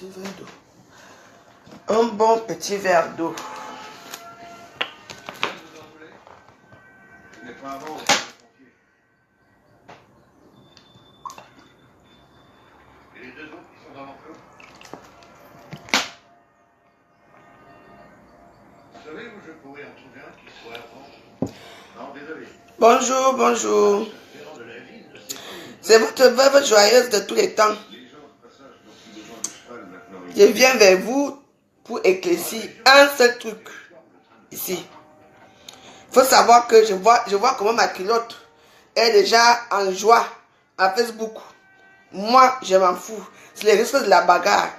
petit verre d'eau. Un bon petit verre d'eau. Et les deux autres qui sont dans l'enclos. Vous savez où je pourrais en trouver un qui soit avant? Non, désolé. Bonjour, bonjour. C'est votre veuve joyeuse de tous les temps. Je viens vers vous pour éclaircir un seul truc. Ici. Il faut savoir que je vois comment ma culotte est déjà en joie à Facebook. Moi, je m'en fous. C'est les risques de la bagarre.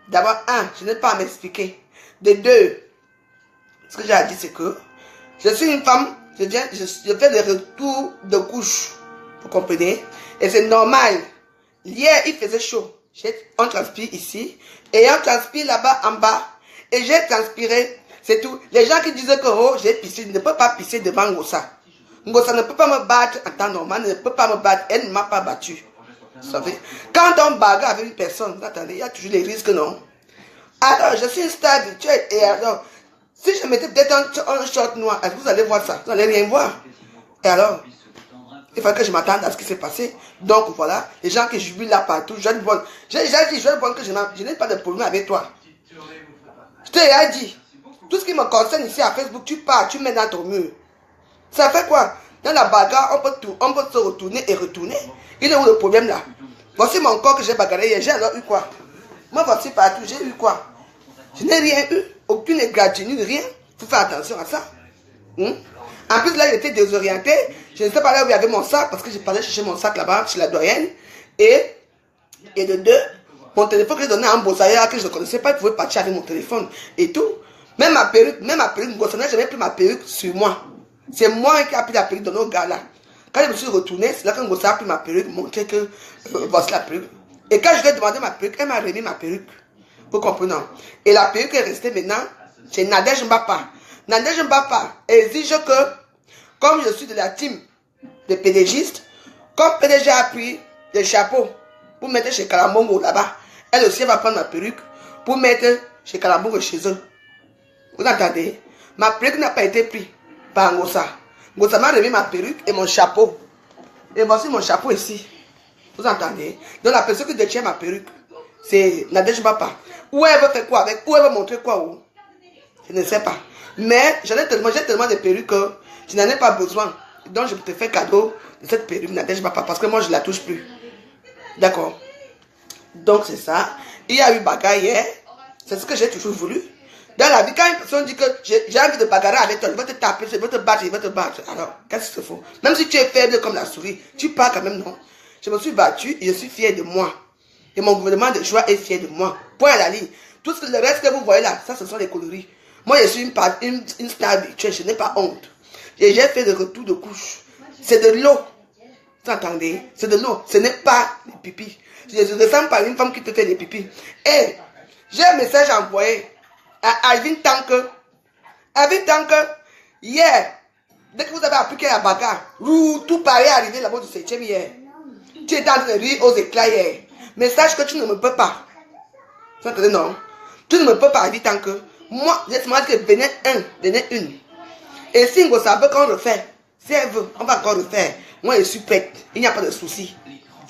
D'abord, un, je n'ai pas à m'expliquer. De deux, ce que j'ai à dire, c'est que je suis une femme, je fais le retour de couche. Vous comprenez? Et c'est normal. Hier, il faisait chaud. On transpire ici. Et on transpire là-bas en bas. Et j'ai transpiré. C'est tout. Les gens qui disent que oh, j'ai pissé, ne peut pas pisser devant Ngossa. Ngossa ne peut pas me battre en temps normal, ne peut pas me battre. Elle ne m'a pas battu. Vous savez? Quand on bagarre avec une personne, attendez, il y a toujours les risques, non? Alors, je suis une star virtuelle. Et alors, si je mettais peut-être un short noir, est-ce que vous allez voir ça? Vous n'allez rien voir. Et alors, il fallait que je m'attende à ce qui s'est passé. Donc voilà, les gens qui jubilent là partout, j'ai déjà dit, que je n'ai pas de problème avec toi. Je t'ai déjà dit, tout ce qui me concerne ici à Facebook, tu pars, tu mets dans ton mur. Ça fait quoi? Dans la bagarre, on peut se retourner et retourner. Il est où le problème là? Voici mon corps que j'ai bagarré hier, j'ai alors eu quoi? Moi voici partout, j'ai eu quoi? Je n'ai rien eu, aucune égratignure, rien. Il faut faire attention à ça. En plus là, il était désorienté. Je ne sais pas là où il y avait mon sac parce que je parlais chercher mon sac là-bas chez la doyenne. Et de deux, mon téléphone que j'ai donné à un bossailleur que je ne connaissais pas, il pouvait partir avec mon téléphone et tout. Même ma perruque, Bossailleur, je n'ai plus ma perruque sur moi. C'est moi qui ai pris la perruque de nos gars là. Quand je me suis retourné, c'est là qu'un Bossailleur a pris ma perruque, montrer que voici la perruque. Et quand je lui ai demandé ma perruque, elle m'a remis ma perruque. Vous comprenez? Et la perruque est restée maintenant chez Nadège Mbapa. Nadège Mbapa exige que, comme je suis de la team des PDGistes, comme PDG a pris des chapeaux pour mettre chez Kalambongo là-bas, elle aussi va prendre ma perruque pour mettre chez Kalambongo chez eux. Vous entendez? Ma perruque n'a pas été prise par Ngossa. Ngossa m'a remis ma perruque et mon chapeau. Et voici mon chapeau ici. Vous entendez? Donc la personne qui détient ma perruque, c'est Nadège Mbapa. Où elle veut faire quoi avec? Où elle veut montrer quoi où? Je ne sais pas. Mais j'ai tellement de perruques que je n'en ai pas besoin. Donc je te fais cadeau de cette perruque Nadège Mbapa parce que moi je ne la touche plus. D'accord? Donc c'est ça. Il y a eu bagarre hier. C'est ce que j'ai toujours voulu. Dans la vie, quand une personne dit que j'ai envie de bagarrer avec toi, je vais te taper, je vais te battre, je vais te battre. Alors, qu'est-ce qu'il te faut? Même si tu es faible comme la souris, tu pars quand même, non? Je me suis battu et je suis fier de moi. Et mon gouvernement de joie est fier de moi. Point à la ligne. Tout le reste que vous voyez là, ça ce sont les coloris. Moi je suis une star virtuelle, je n'ai pas honte. Et j'ai fait le retour de couche. C'est de l'eau. Vous entendez? C'est de l'eau. Ce n'est pas des pipis. Je ne ressemble pas à une femme qui peut faire des pipis. Et j'ai un message envoyé à Alvin Tanque. Alvin Tanque, hier, dès que vous avez appris qu'il y a la bagarre, tout paraît arriver là-bas du 7e hier. Tu étais en train de rire aux éclats hier. Mais sache que tu ne me peux pas. Vous entendez, non? Tu ne me peux pas, Alvin Tanque. Moi, laisse-moi dire que venait un, venait une. Et si Ngossa veut qu'on refait, si elle veut, on va encore refaire. Moi, je suis prête. Il n'y a pas de souci.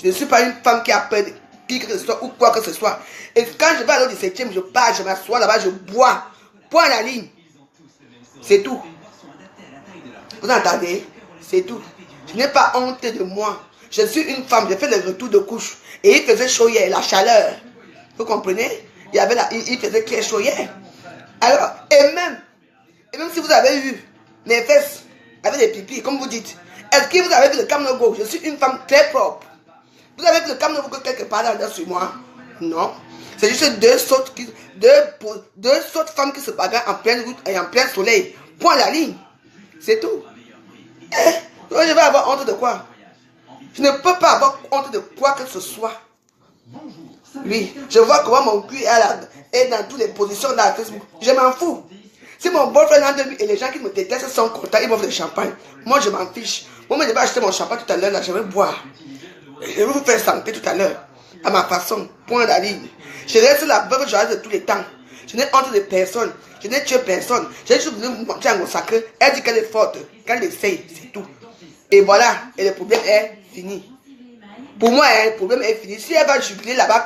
Je ne suis pas une femme qui a peur de qui que ce soit ou quoi que ce soit. Et quand je vais à l'autre 17e, je pars, je m'assois là-bas, je bois. Point à la ligne. C'est tout. Vous entendez? C'est tout. Je n'ai pas honte de moi. Je suis une femme, j'ai fait le retour de couche. Et il faisait chaud hier, la chaleur. Vous comprenez? Il faisait très chaud hier. Alors, et même si vous avez eu mes fesses avec des pipis, comme vous dites, est-ce que vous avez vu le Kamnogo? Je suis une femme très propre. Vous avez vu le Kamnogo quelque part là sur moi? Non. C'est juste deux sortes femmes qui se bagarrent en pleine route et en plein soleil. Point à la ligne. C'est tout. Je vais avoir honte de quoi? Je ne peux pas avoir honte de quoi que ce soit. Oui, je vois comment mon cul est dans toutes les positions dans Facebook. Je m'en fous. Si mon boyfriend entre lui et les gens qui me détestent sont contents, ils m'offrent du champagne. Moi, je m'en fiche. Moi, je vais acheter mon champagne tout à l'heure, là, je vais boire. Je vais vous faire santé tout à l'heure. à ma façon. Point la ligne. Je reste la veuve joyeuse de tous les temps. Je n'ai honte de personne. Je n'ai tué personne. J'ai juste voulu me montrer en sacré. Elle dit qu'elle est forte. Qu'elle essaye, c'est tout. Et voilà. Et le problème est fini. Pour moi, le problème est fini. Si elle va jubiler là-bas,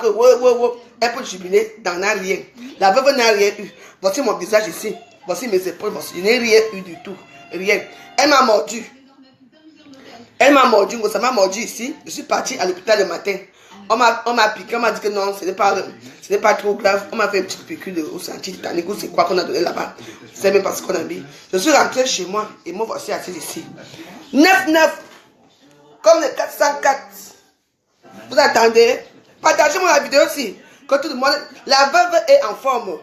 elle peut jubiler dans rien. La veuve n'a rien eu. Voici mon visage ici. Voici mes épaules. Voici. Je n'ai rien eu du tout. Rien. Elle m'a mordu. Elle m'a mordu. Ça m'a mordu ici. Je suis parti à l'hôpital le matin. On m'a piqué, on m'a dit que non, ce n'est pas trop grave. On m'a fait une petite piqûre de anti-titanique ou c'est quoi qu'on a donné là-bas. C'est même pas ce qu'on a mis. Je suis rentré chez moi et me voici assis ici. 9-9, comme le 404. Vous attendez? Partagez-moi la vidéo aussi. Que tout le monde, la veuve est en forme.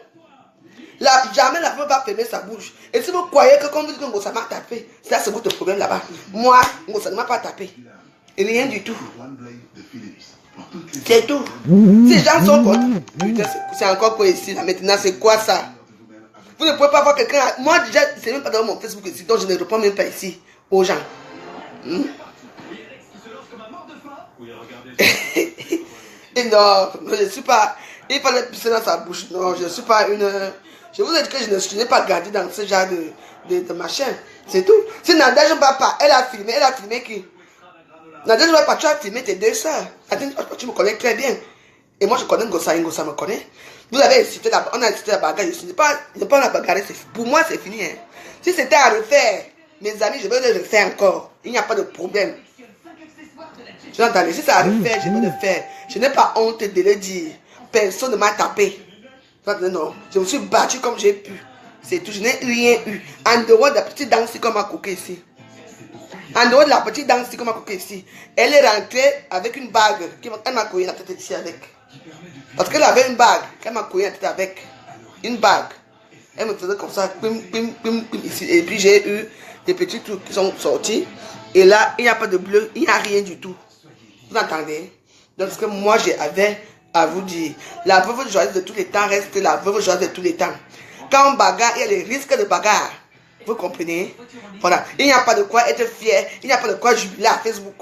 Jamais la veuve va fermer sa bouche. Et si vous croyez que quand vous dites que ça m'a tapé, ça c'est votre problème là-bas. Moi, ça ne m'a pas tapé. Rien du tout. C'est tout. Ces gens sont contre. Putain, c'est encore quoi ici là maintenant? C'est quoi ça? Vous ne pouvez pas voir quelqu'un. Moi déjà, c'est même pas dans mon Facebook ici, donc je ne réponds même pas ici aux gens. Et non, je ne suis pas. Il fallait pisser dans sa bouche. Non, je ne suis pas une. Je vous ai dit que je n'ai pas gardé dans ce genre de machin. C'est tout. Si Nadège Bapa, elle a filmé qui? Nadège Bapa, tu as filmé tes deux soeurs. Tu me connais très bien. Et moi je connais Ngossa, Ngossa me connaît. Vous avez incité on a incité la bagarre. Je ne sais pas la bagarre. Pour moi c'est fini. Hein. Si c'était à refaire, mes amis, je vais le refaire encore. Il n'y a pas de problème. Je l'entends. Si c'est à refaire, je vais le faire. Je n'ai pas honte de le dire. Personne ne m'a tapé. Non, je me suis battu comme j'ai pu. C'est tout, je n'ai rien eu. En dehors de la petite danse qu'on m'a coqué ici. En dehors de la petite danse qu'on m'a coqué ici. Elle est rentrée avec une bague. Elle m'a couillé la tête ici avec. Parce qu'elle avait une bague. Elle m'a couillé la tête avec. Une bague. Elle me faisait comme ça. Pim, pim, pim, pim, ici. Et puis j'ai eu des petits trucs qui sont sortis. Et là, il n'y a pas de bleu. Il n'y a rien du tout. Vous entendez? Donc ce que moi j'avais à vous dire. La veuve joyeuse de tous les temps reste la veuve joyeuse de tous les temps. Quand on bagarre, il y a les risques de bagarre. Vous comprenez? Voilà. Il n'y a pas de quoi être fier. Il n'y a pas de quoi jubiler à Facebook.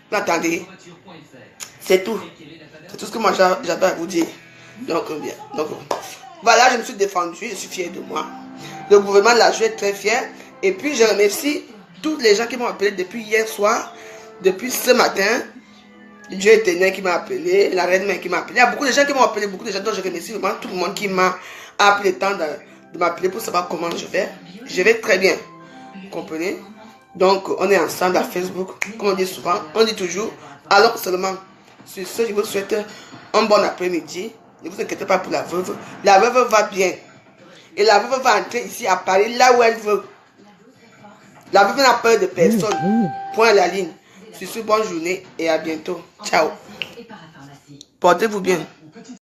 Vous entendez? C'est tout. C'est tout ce que moi j'avais à vous dire. Donc, bien. Donc, voilà, je me suis défendu. Je suis fier de moi. Le gouvernement de la joie est très fier. Et puis, je remercie tous les gens qui m'ont appelé depuis hier soir. Depuis ce matin. Dieu éternel qui m'a appelé, la reine mère qui m'a appelé. Il y a beaucoup de gens qui m'ont appelé, beaucoup de gens dont je remercie vraiment tout le monde qui m'a appelé le temps de m'appeler pour savoir comment je vais. Je vais très bien. Vous comprenez? Donc, on est ensemble à Facebook. Comme on dit souvent, on dit toujours, alors seulement. Sur ce, je vous souhaite un bon après-midi. Ne vous inquiétez pas pour la veuve. La veuve va bien. Et la veuve va entrer ici à Paris, là où elle veut. La veuve n'a peur de personne. Point à la ligne. Sur ce, bonne journée et à bientôt. Ciao. Portez-vous bien.